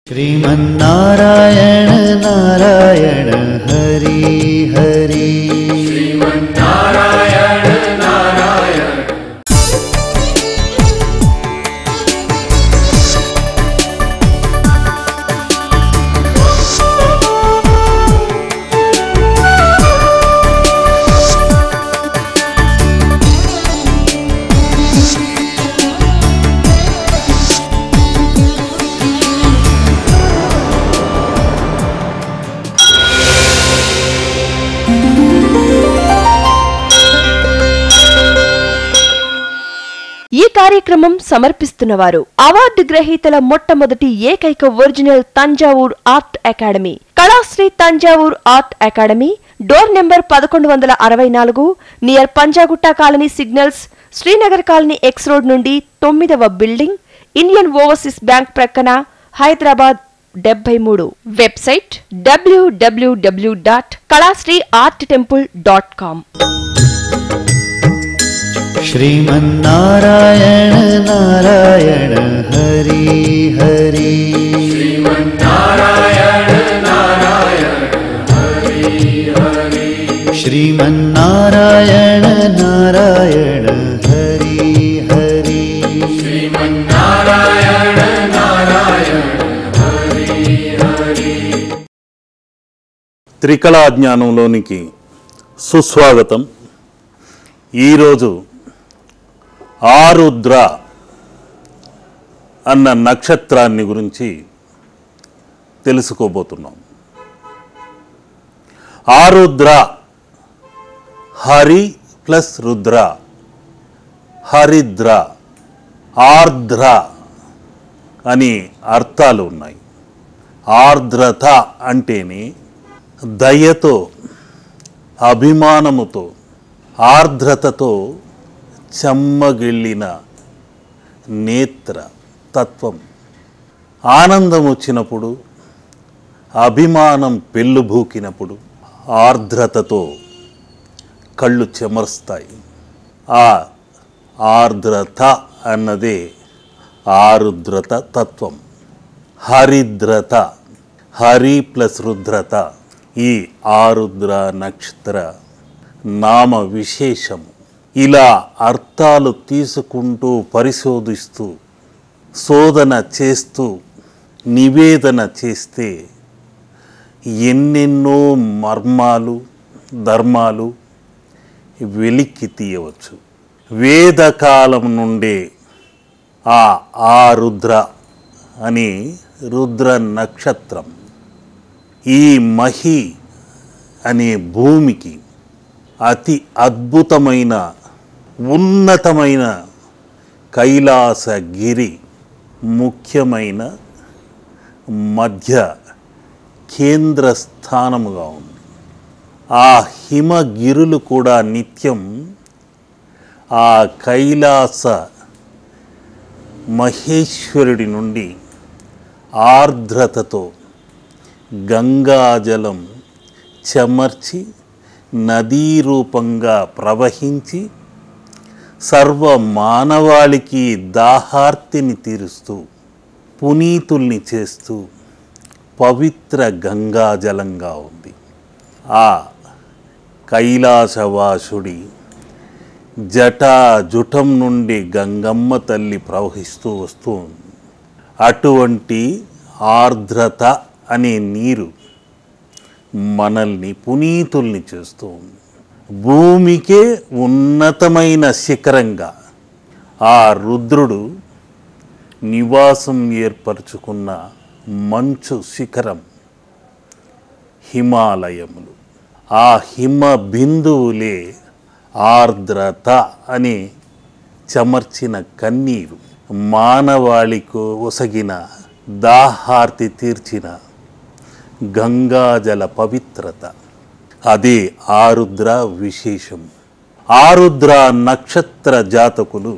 श्रीमन्नारायण नारायण हरि हरि श्रीमन्नारायण नारायण। ఈ కార్యక్రమం సమర్పిస్తున్నవారు అవార్డు గ్రహీతల మొట్టమొదటి ఏకైక original Thanjavur art academy, Kalasri Thanjavur art academy, door number 1164, near Panjagutta colony signals, Srinagar colony X road నుండి 9వ బిల్డింగ్, ఇండియన్ ఓవర్సీస్ బ్యాంక్ ప్రక్కన, హైదరాబాద్ 73. Website www.kalasriarttemple.com. श्रीमन्नारायण नारायण हरि हरि श्रीमन्नारायण नारायण हरि हरि। श्रीमन्नारायण नारायण हरि हरि श्रीमन्नारायण नारायण हरि हरि। త్రికళా జ్ఞానంలోనికి సుస్వాగతం. ఈరోజు ఆరుద్ర అన్న నక్షత్రాన్ని గురించి తెలుసుకోబోతున్నాం. ఆరుద్ర, హరి ప్లస్ రుద్ర, హరిద్ర, ఆర్ద్ర అని అర్థాలు ఉన్నాయి. ఆర్ద్రత అంటేనే దయతో, అభిమానముతో, ఆర్ద్రతతో చెమ్మగిల్లిన నేత్ర తత్వం. ఆనందం వచ్చినప్పుడు, అభిమానం పెళ్ళుబూకినప్పుడు ఆర్ద్రతతో కళ్ళు చెమరుస్తాయి. ఆ ఆర్ద్రత అన్నదే ఆరుద్రత తత్వం. హరిద్రత, హరి ప్లస్ రుద్రత, ఈ ఆరుద్ర నక్షత్ర నామ విశేషము. ఇలా అర్థాలు తీసుకుంటూ, పరిశోధిస్తూ, శోధన చేస్తూ, నివేదన చేస్తే ఎన్నెన్నో మర్మాలు, ధర్మాలు వెలికి తీయవచ్చు. వేదకాలం నుండే ఆ ఆరుద్ర అని రుద్ర నక్షత్రం ఈ మహి అనే భూమికి అతి అద్భుతమైన, ఉన్నతమైన కైలాసగిరి, ముఖ్యమైన మధ్య కేంద్ర స్థానముగా ఉంది. ఆ హిమగిరులు కూడా నిత్యం ఆ కైలాస మహేశ్వరుడి నుండి ఆర్ద్రతతో గంగాజలం చెమర్చి నదీ రూపంగా ప్రవహించి సర్వ మానవాళికి దాహార్తిని తీరుస్తూ, పునీతుల్ని చేస్తూ పవిత్ర గంగాజలంగా ఉంది. ఆ కైలాసవాసుడి జటాజుటం నుండి గంగమ్మ తల్లి ప్రవహిస్తూ వస్తూ ఉంది. అటువంటి ఆర్ద్రత అనే నీరు మనల్ని పునీతుల్ని చేస్తూ ఉంది. భూమికే ఉన్నతమైన శిఖరంగా ఆ రుద్రుడు నివాసం ఏర్పరచుకున్న మంచు శిఖరం హిమాలయములు. ఆ హిమ బిందువులే ఆర్ద్రత అని చెమర్చిన కన్నీరు, మానవాళికి ఒసగిన దాహార్తి తీర్చిన గంగాజల పవిత్రత. అదే ఆరుద్ర విశేషం. ఆరుద్ర నక్షత్ర జాతకులు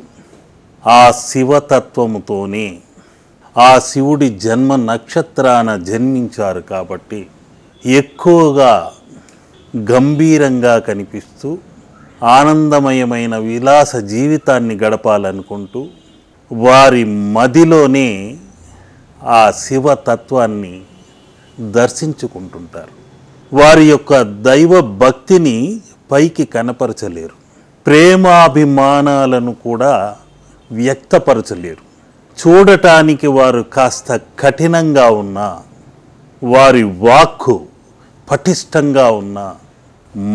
ఆ శివతత్వముతోనే, ఆ శివుడి జన్మ నక్షత్రాన జన్మించారు కాబట్టి ఎక్కువగా గంభీరంగా కనిపిస్తూ ఆనందమయమైన విలాస జీవితాన్ని గడపాలనుకుంటూ వారి మదిలోనే ఆ శివతత్వాన్ని దర్శించుకుంటుంటారు. వారి యొక్క దైవ భక్తిని పైకి కనపరచలేరు, ప్రేమాభిమానాలను కూడా వ్యక్తపరచలేరు. చూడటానికి వారు కాస్త కఠినంగా ఉన్నా, వారి వాక్కు పటిష్టంగా ఉన్న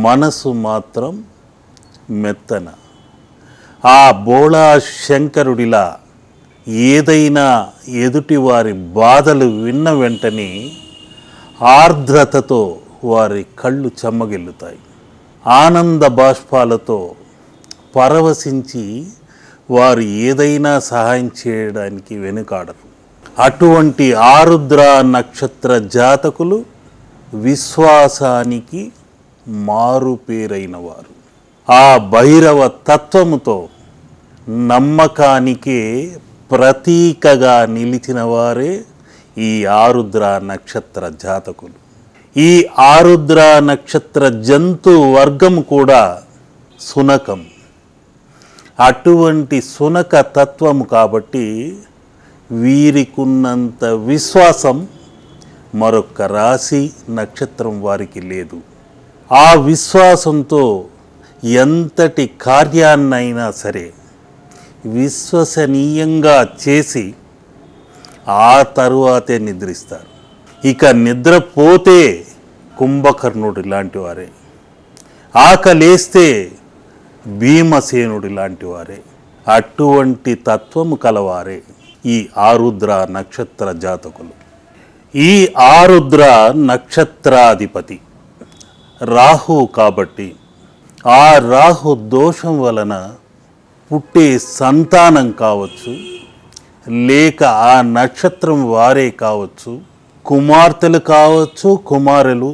మనసు మాత్రం మెత్తన. ఆ బోళా శంకరుడిలా ఏదైనా ఎదుటి వారి బాధలు విన్న వెంటనే ఆర్ద్రతతో వారి కళ్ళు చెమ్మగిల్లుతాయి. ఆనంద బాష్పాలతో పరవశించి వారు ఏదైనా సహాయం చేయడానికి వెనుకాడరు. అటువంటి ఆరుద్ర నక్షత్ర జాతకులు విశ్వాసానికి మారుపేరైన వారు. ఆ భైరవ తత్వముతో నమ్మకానికే ప్రతీకగా నిలిచిన వారే ఈ ఆరుద్ర నక్షత్ర జాతకులు. ఈ ఆరుద్ర నక్షత్ర జంతు వర్గం కూడా శునకం. అటువంటి శునక తత్వము కాబట్టి వీరికున్నంత విశ్వాసం మరొక రాశి నక్షత్రం వారికి లేదు. ఆ విశ్వాసంతో ఎంతటి కార్యాన్నైనా సరే విశ్వసనీయంగా చేసి ఆ తరువాతే నిద్రిస్తారు. ఇక నిద్రపోతే కుంభకర్ణుడి లాంటి వారే, ఆకలేస్తే భీమసేనుడి లాంటి వారే. అటువంటి తత్వము కలవారే ఈ ఆరుద్ర నక్షత్ర జాతకులు. ఈ ఆరుద్ర నక్షత్రాధిపతి రాహు కాబట్టి ఆ రాహు దోషం వలన పుట్టే సంతానం కావచ్చు, లేక ఆ నక్షత్రం వారే కావచ్చు, కుమార్తెలు కావచ్చు, కుమారులు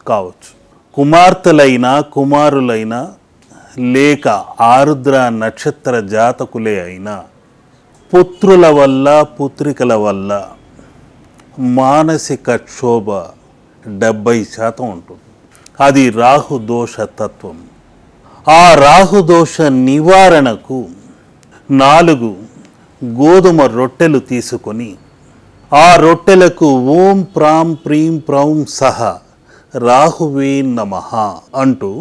కావచ్చు, కుమార్తెలైనా కుమారులైనా లేక ఆరుద్ర నక్షత్ర జాతకులే అయినా పుత్రుల వల్ల పుత్రికల వల్ల మానసిక క్షోభ 70% ఉంటుంది. అది రాహుదోష తత్వం. ఆ రాహుదోష నివారణకు 4 గోధుమ రొట్టెలు తీసుకొని ఆ రొట్టెలకు ఓం ప్రాం ప్రీం ప్రౌం సహ రాహువే నమః అంటూ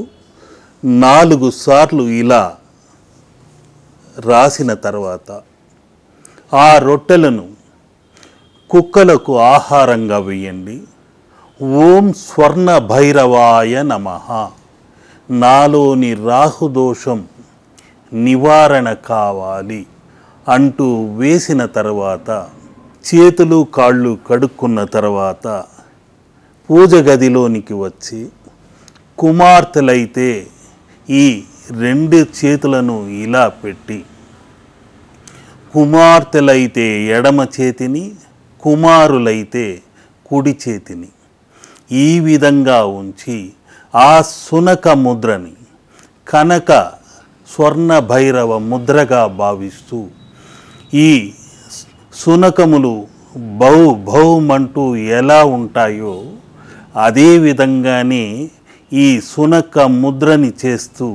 4 సార్లు ఇలా రాసిన తర్వాత ఆ రొట్టెలను కుక్కలకు ఆహారంగా వేయండి. ఓం స్వర్ణ భైరవాయ నమః, నాలోని రాహుదోషం నివారణ కావాలి అంటూ వేసిన తర్వాత చేతులు కాళ్ళు కడుక్కున్న తర్వాత పూజ గదిలోనికి వచ్చి కుమార్తెలైతే ఈ 2 చేతులను ఇలా పెట్టి, కుమార్తెలైతే ఎడమ చేతిని, కుమారులైతే కుడి చేతిని ఈ విధంగా ఉంచి ఆ శునక ముద్రని కనక స్వర్ణ భైరవ ముద్రగా భావిస్తూ ఈ శునకములు భౌమంటూ ఎలా ఉంటాయో అదే విధంగానే ఈ శునక ముద్రని చేస్తూ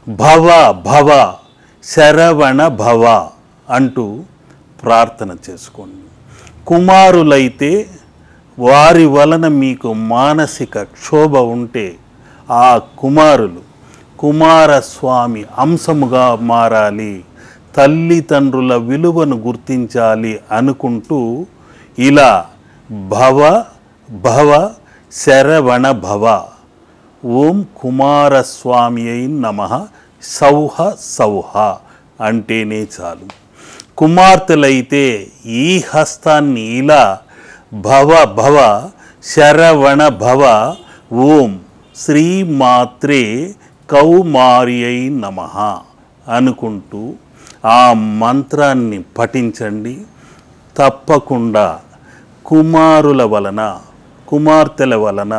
భవ భవ శరవణ భవ అంటూ ప్రార్థన చేసుకోండి. కుమారులైతే వారి వలన మీకు మానసిక క్షోభ ఉంటే ఆ కుమారులు కుమారస్వామి అంశముగా మారాలి, తల్లిదండ్రుల విలువను గుర్తించాలి అనుకుంటూ ఇలా భవ భవ శరవణ భవ ఓం కుమారస్వామి అయి నమః సౌహ సౌహ అంటేనే చాలు. కుమార్తెలైతే ఈ హస్తాన్ని ఇలా భవ భవ శరవణ భవ ఓం శ్రీమాత్రే కౌమార్యై నమః అనుకుంటూ ఆ మంత్రాన్ని పఠించండి. తప్పకుండా కుమారుల వలన కుమార్తెల వలన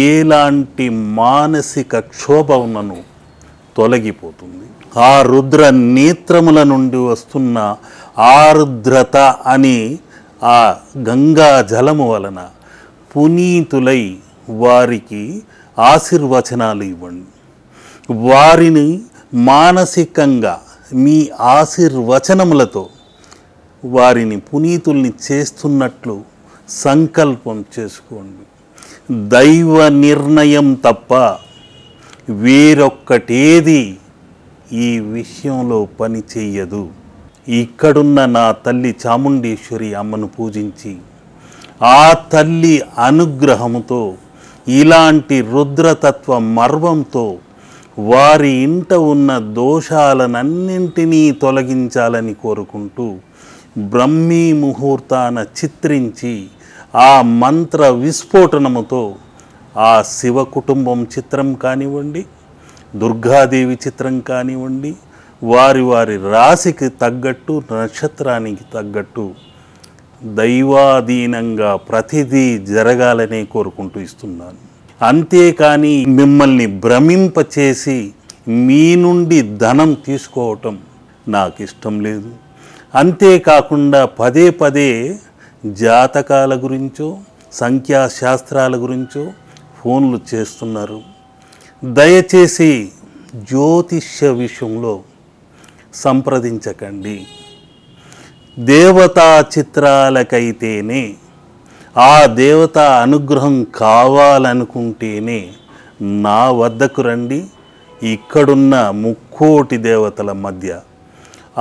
ఎలాంటి మానసిక క్షోభ ఉన్నను తొలగిపోతుంది. ఆ రుద్ర నేత్రముల నుండి వస్తున్న ఆరుద్రత అని ఆ గంగా జలము వలన పునీతులై వారికి ఆశీర్వచనాలు ఇవ్వండి. వారిని మానసికంగా మీ ఆశీర్వచనములతో వారిని పునీతుల్ని చేస్తున్నట్లు సంకల్పం చేసుకోండి. దైవ నిర్ణయం తప్ప వేరొక్కటేది ఈ విషయంలో పని చెయ్యదు. ఇక్కడున్న నా తల్లి చాముండేశ్వరి అమ్మను పూజించి ఆ తల్లి అనుగ్రహముతో ఇలాంటి రుద్రతత్వ మర్వంతో వారి ఇంట ఉన్న దోషాలనన్నింటినీ తొలగించాలని కోరుకుంటూ బ్రహ్మీ ముహూర్తాన చిత్రించి ఆ మంత్ర విస్ఫోటనముతో ఆ శివ కుటుంబం చిత్రం కానివ్వండి, దుర్గాదేవి చిత్రం కానివ్వండి, వారి వారి రాశికి తగ్గట్టు నక్షత్రానికి తగ్గట్టు దైవాధీనంగా ప్రతిదీ జరగాలనే కోరుకుంటూ ఇస్తున్నాను. అంతేకాని మిమ్మల్ని భ్రమింపచేసి మీ నుండి ధనం తీసుకోవటం నాకు ఇష్టం లేదు. అంతేకాకుండా పదే పదే జాతకాల గురించో సంఖ్యాశాస్త్రాల గురించో ఫోన్లు చేస్తున్నారు. దయచేసి జ్యోతిష్య విషయంలో సంప్రదించకండి. దేవతా చిత్రాలకైతేనే ఆ దేవత అనుగ్రహం కావాలనుకుంటేనే నా వద్దకు రండి. ఇక్కడున్న ముక్కోటి దేవతల మధ్య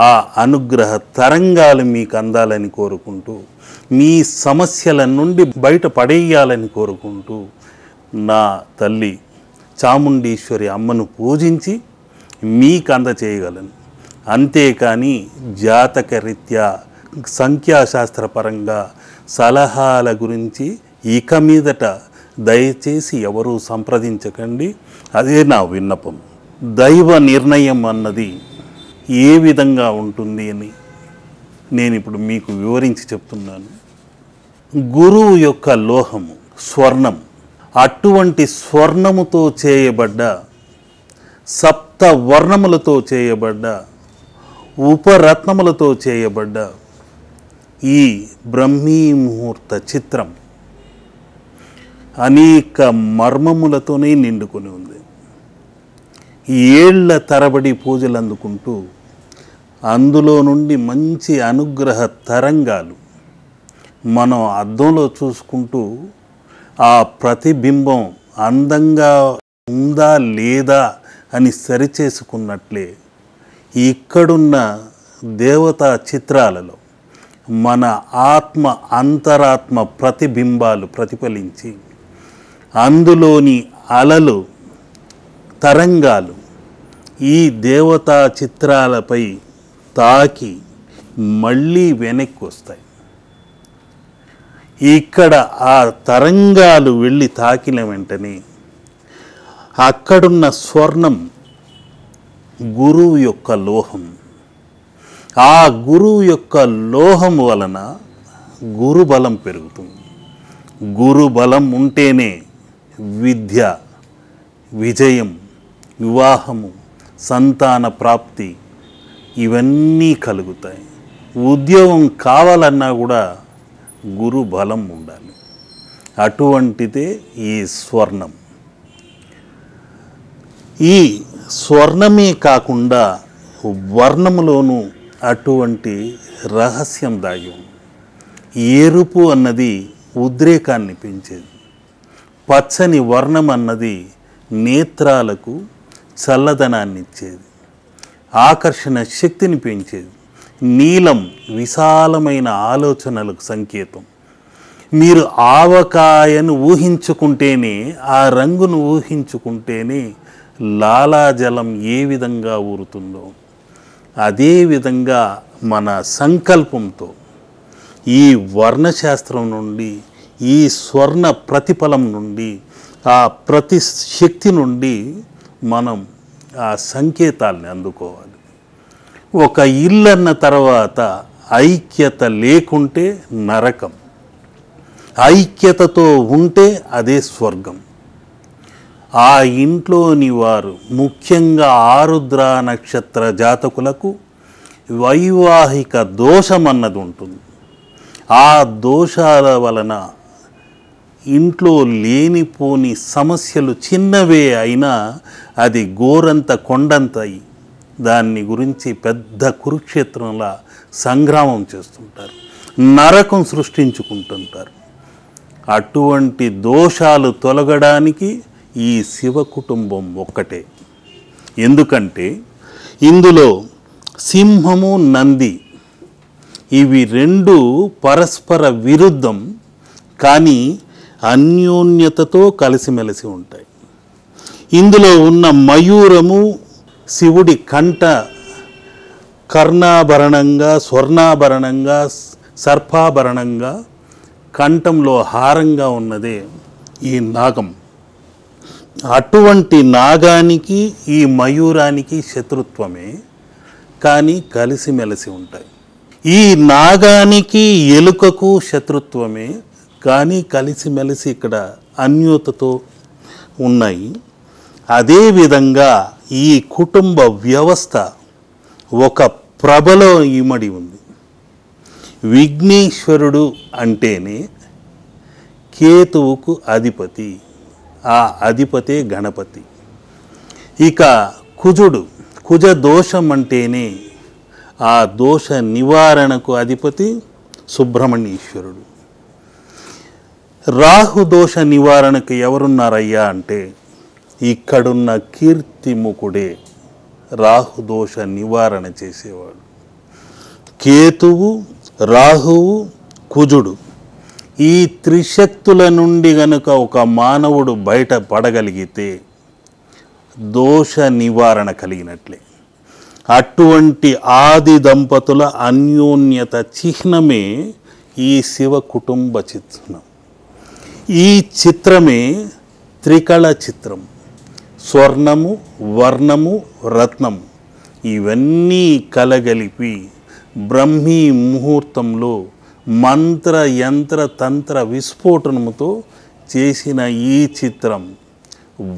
ఆ అనుగ్రహ తరంగాలు మీకు అందాలని కోరుకుంటూ, మీ సమస్యల నుండి బయటపడేయాలని కోరుకుంటూ నా తల్లి చాముండేశ్వరి అమ్మను పూజించి మీకు అందచేయగలను. అంతేకాని జాతకరీత్యా సంఖ్యాశాస్త్రపరంగా సలహాల గురించి ఇక మీదట దయచేసి ఎవరూ సంప్రదించకండి. అదే నా విన్నపం. దైవ నిర్ణయం అన్నది ఏ విధంగా ఉంటుంది అని నేను ఇప్పుడు మీకు వివరించి చెప్తున్నాను. గురువు యొక్క లోహము స్వర్ణం. అటువంటి స్వర్ణముతో చేయబడ్డ, సప్త వర్ణములతో చేయబడ్డ, ఉపరత్నములతో చేయబడ్డ ఈ బ్రహ్మీ ముహూర్త చిత్రం అనేక మర్మములతోనే నిండుకొని ఉంది. ఏళ్ల తరబడి పూజలు అందుకుంటూ అందులో నుండి మంచి అనుగ్రహ తరంగాలు మనం అద్దంలో చూసుకుంటూ ఆ ప్రతిబింబం అందంగా ఉందా లేదా అని సరిచేసుకున్నట్లే ఇక్కడున్న దేవతా చిత్రాలలో మన ఆత్మ అంతరాత్మ ప్రతిబింబాలు ప్రతిఫలించి అందులోని అలలు తరంగాలు ఈ దేవతా చిత్రాలపై తాకి మళ్ళీ వెనక్కి వస్తాయి. ఇక్కడ ఆ తరంగాలు వెళ్ళి తాకిన వెంటనే అక్కడున్న స్వర్ణం గురువు యొక్క లోహం. ఆ గురువు యొక్క లోహం వలన గురుబలం పెరుగుతుంది. గురుబలం ఉంటేనే విద్య, విజయం, వివాహము, సంతాన ప్రాప్తి ఇవన్నీ కలుగుతాయి. ఉద్యోగం కావాలన్నా కూడా గురు బలం ఉండాలి. అటువంటిదే ఈ స్వర్ణం. ఈ స్వర్ణమే కాకుండా వర్ణములోనూ అటువంటి రహస్యం దాగి ఉంది. ఎరుపు అన్నది ఉద్రేకాన్ని పెంచేది. పచ్చని వర్ణం అన్నది నేత్రాలకు చల్లదనాన్ని ఇచ్చేది, ఆకర్షణ శక్తిని పెంచేది. నీలం విశాలమైన ఆలోచనలకు సంకేతం. మీరు ఆవకాయను ఊహించుకుంటేనే, ఆ రంగును ఊహించుకుంటేనే లాలాజలం ఏ విధంగా ఊరుతుందో అదేవిధంగా మన సంకల్పంతో ఈ వర్ణశాస్త్రం నుండి, ఈ స్వర్ణ ప్రతిఫలం నుండి, ఆ ప్రతి శక్తి నుండి మనం ఆ సంకేతాల్ని అందుకోవాలి. ఒక ఇల్లు అన్న తర్వాత ఐక్యత లేకుంటే నరకం, ఐక్యతతో ఉంటే అదే స్వర్గం. ఆ ఇంట్లోని వారు ముఖ్యంగా ఆరుద్ర నక్షత్ర జాతకులకు వైవాహిక దోషం అన్నది ఉంటుంది. ఆ దోషాల వలన ఇంట్లో లేనిపోని సమస్యలు చిన్నవే అయినా అది గోరంత కొండంత దాన్ని గురించి పెద్ద కురుక్షేత్రంలా సంగ్రామం చేస్తుంటారు, నరకం సృష్టించుకుంటుంటారు. అటువంటి దోషాలు తొలగడానికి ఈ శివ కుటుంబం ఒక్కటే. ఎందుకంటే ఇందులో సింహము, నంది ఇవి రెండు పరస్పర విరుద్ధం, కానీ అన్యోన్యతతో కలిసిమెలిసి ఉంటాయి. ఇందులో ఉన్న మయూరము శివుడి కర్ణాభరణంగా, స్వర్ణాభరణంగా, సర్పాభరణంగా, కంఠంలో హారంగా ఉన్నదే ఈ నాగం. అటువంటి నాగానికి ఈ మయూరానికి శత్రుత్వమే, కానీ కలిసిమెలిసి ఉంటాయి. ఈ నాగానికి ఎలుకకు శత్రుత్వమే, కానీ కలిసిమెలిసి ఇక్కడ అన్యోతతో ఉన్నాయి. అదేవిధంగా ఈ కుటుంబ వ్యవస్థ ఒక ప్రభలో ఇమడి ఉంది. విఘ్నేశ్వరుడు అంటేనే కేతువుకు అధిపతి, ఆ అధిపతే గణపతి. ఇక కుజ దోషం అంటేనే ఆ దోష నివారణకు అధిపతి సుబ్రహ్మణ్యేశ్వరుడు. రాహు దోష నివారణకు ఎవరున్నారయ్యా అంటే ఇక్కడున్న కీర్తిముఖుడే రాహుదోష నివారణ చేసేవాడు. కేతువు, రాహువు, కుజుడు ఈ త్రిశక్తుల నుండి గనుక ఒక మానవుడు బయట పడగలిగితే దోష నివారణ కలిగినట్లే. అటువంటి ఆది దంపతుల అన్యోన్యత చిహ్నమే ఈ శివ కుటుంబ చిత్రం. ఈ చిత్రమే త్రికళ చిత్రం. స్వర్ణము, వర్ణము, రత్నము ఇవన్నీ కలగలిపి బ్రహ్మీ ముహూర్తంలో మంత్ర యంత్ర తంత్ర విస్ఫోటనముతో చేసిన ఈ చిత్రం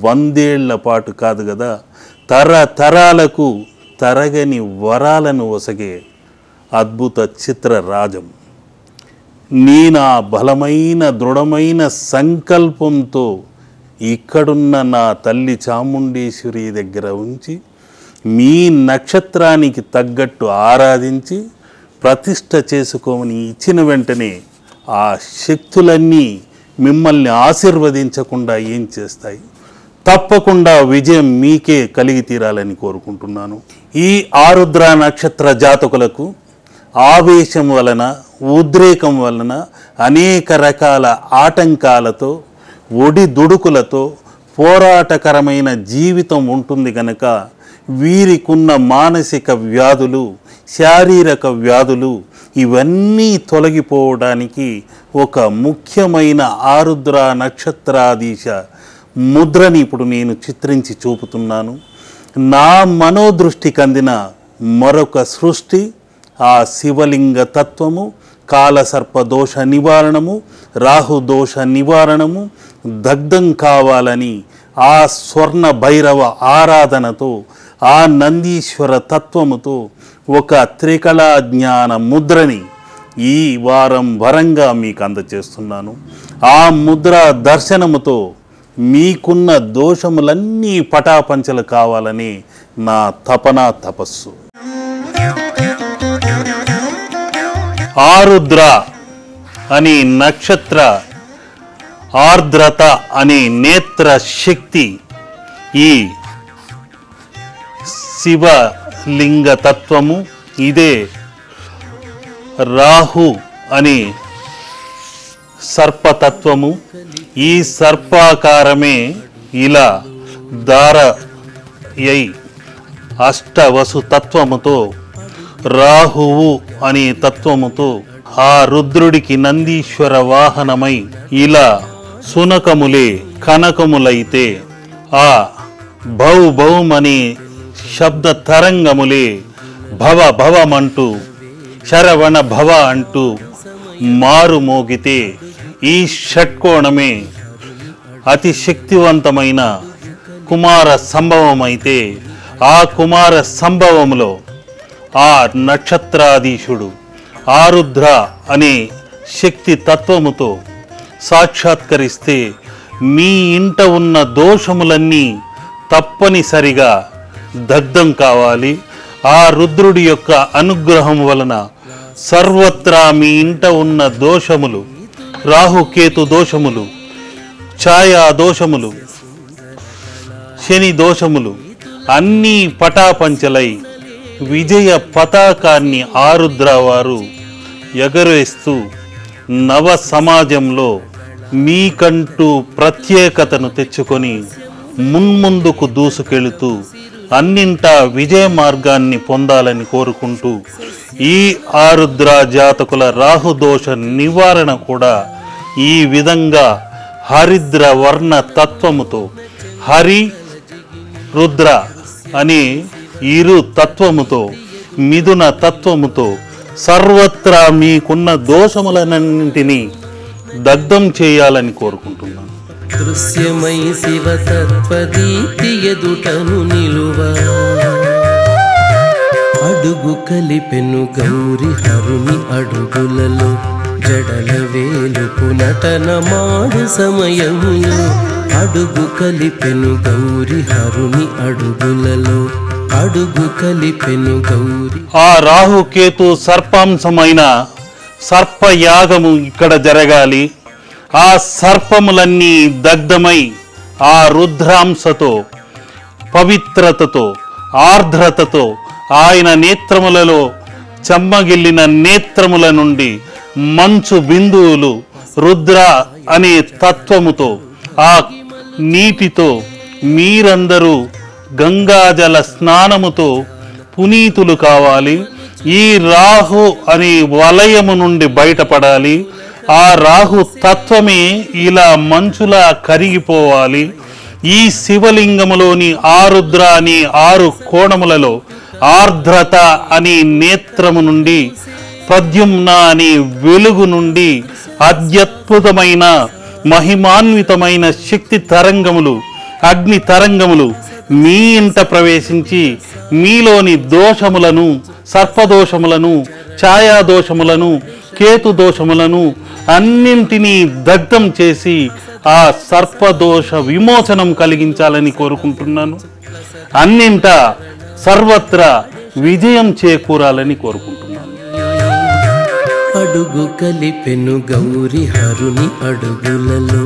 100 ఏళ్ల పాటు కాదు కదా, తరతరాలకు తరగని వరాలను ఒసగే అద్భుత చిత్రరాజం. నేను ఆ బలమైన దృఢమైన సంకల్పంతో ఇక్కడున్న నా తల్లి చాముండేశ్వరి దగ్గర ఉంచి మీ నక్షత్రానికి తగ్గట్టు ఆరాధించి ప్రతిష్ఠ చేసుకోమని ఇచ్చిన వెంటనే ఆ శక్తులన్నీ మిమ్మల్ని ఆశీర్వదించకుండా ఏం చేస్తాయి? తప్పకుండా విజయం మీకే కలిగి తీరాలని కోరుకుంటున్నాను. ఈ ఆరుద్ర నక్షత్ర జాతకులకు ఆవేశం వలన, ఉద్రేకం వలన, అనేక రకాల ఆటంకాలతో, ఒడిదుడుకులతో పోరాటకరమైన జీవితం ఉంటుంది కనుక వీరికున్న మానసిక వ్యాధులు, శారీరక వ్యాధులు ఇవన్నీ తొలగిపోవడానికి ఒక ముఖ్యమైన ఆరుద్ర నక్షత్రాధీశ ముద్రని ఇప్పుడు నేను చిత్రించి చూపుతున్నాను. నా మనోదృష్టికి అందిన మరొక సృష్టి ఆ శివలింగ తత్వము, కాలసర్ప దోష నివారణము, రాహుదోష నివారణము దగ్ధం కావాలని ఆ స్వర్ణ భైరవ ఆరాధనతో, ఆ నందీశ్వర తత్వముతో ఒక త్రికళా జ్ఞాన ముద్రని ఈ వారం వరంగా మీకు అందచేస్తున్నాను. ఆ ముద్ర దర్శనముతో మీకున్న దోషములన్నీ పటాపంచలు కావాలని నా తపన తపస్సు. ఆరుద్ర అని నక్షత్ర, ఆర్ద్రత అనే నేత్ర శక్తి ఈ శివలింగ తత్వము. ఇదే రాహు అనే సర్పతత్వము. ఈ సర్పాకారమే ఇలా దారయై అష్టవసు తత్వముతో, రాహువు అనే తత్వముతో ఆ రుద్రుడికి నందీశ్వర వాహనమై ఇలా సునకములే కనకములైతే, ఆ భౌ భౌమని శబ్ద తరంగములే భవ భవమంటూ శరవణ భవ అంటూ మారు మోగితే, ఈ షట్కోణమే అతి శక్తివంతమైన కుమార సంభవమైతే, ఆ కుమార సంభవములో ఆ నక్షత్రాధీశుడు ఆరుద్ర అనే శక్తి తత్వముతో సాక్షాత్కరిస్తే మీ ఇంట ఉన్న దోషములన్నీ తప్పనిసరిగా దగ్ధం కావాలి. ఆ రుద్రుడి యొక్క అనుగ్రహం వలన సర్వత్రా మీ ఇంట ఉన్న దోషములు, రాహుకేతు దోషములు, ఛాయా దోషములు, శని దోషములు అన్నీ పటాపంచలై విజయ పతాకాన్ని ఆరుద్ర వారు ఎగరేస్తూ నవ సమాజంలో మీకంటూ ప్రత్యేకతను తెచ్చుకొని మున్ముందుకు దూసుకెళుతూ అన్నింటా విజయ మార్గాన్ని పొందాలని కోరుకుంటూ ఈ ఆరుద్ర జాతకుల రాహుదోష నివారణ కూడా ఈ విధంగా హరిద్ర వర్ణ తత్వముతో, హరి రుద్ర అనే ఇరు తత్వముతో, మిథున తత్వముతో సర్వత్రా మీకున్న దోషములన్నింటినీ దగ్ధం చేయాలని కోరుకుంటున్నాను. దృశ్యమై శివతత్వదీప్తి ఎదుటను నిలువ అడుగు కలిపెను గౌరి హరుని అడుగులలో జడల వేలుపు నటన మాడు సమయములో అడుగు కలిపెను గౌరి హరుని అడుగులలో అడుగు కలిపెను గౌరి. ఆ రాహుకేతు సర్పాంశమైన సర్పయాగము ఇక్కడ జరగాలి. ఆ సర్పములన్నీ దగ్ధమై ఆ రుద్రాంశతో, పవిత్రతతో, ఆర్ద్రతతో ఆయన నేత్రములలో చెమ్మగిల్లిన నేత్రముల నుండి మంచు బిందువులు రుద్ర అనే తత్వముతో ఆ నీటితో మీరందరూ గంగాజల స్నానముతో పునీతులు కావాలి. ఈ రాహు అనే వలయము నుండి బయటపడాలి. ఆ రాహు తత్వమే ఇలా మంచులా కరిగిపోవాలి. ఈ శివలింగములోని ఆరుద్ర అనే 6 కోణములలో ఆర్ద్రత అనే నేత్రము నుండి, ప్రద్యుమ్న అనే వెలుగు నుండి అత్యద్భుతమైన మహిమాన్వితమైన శక్తి తరంగములు, అగ్ని తరంగములు మీ ఇంట ప్రవేశించి మీలోని దోషములను, సర్పదోషములను, ఛాయాదోషములను, కేతు దోషములను అన్నింటినీ దగ్ధం చేసి ఆ సర్పదోష విమోచనం కలిగించాలని కోరుకుంటున్నాను. అన్నింట సర్వత్రా విజయం చేకూరాలని కోరుకుంటున్నాను. అడుగు కలిపెను గౌరి హరుని అడుగులలో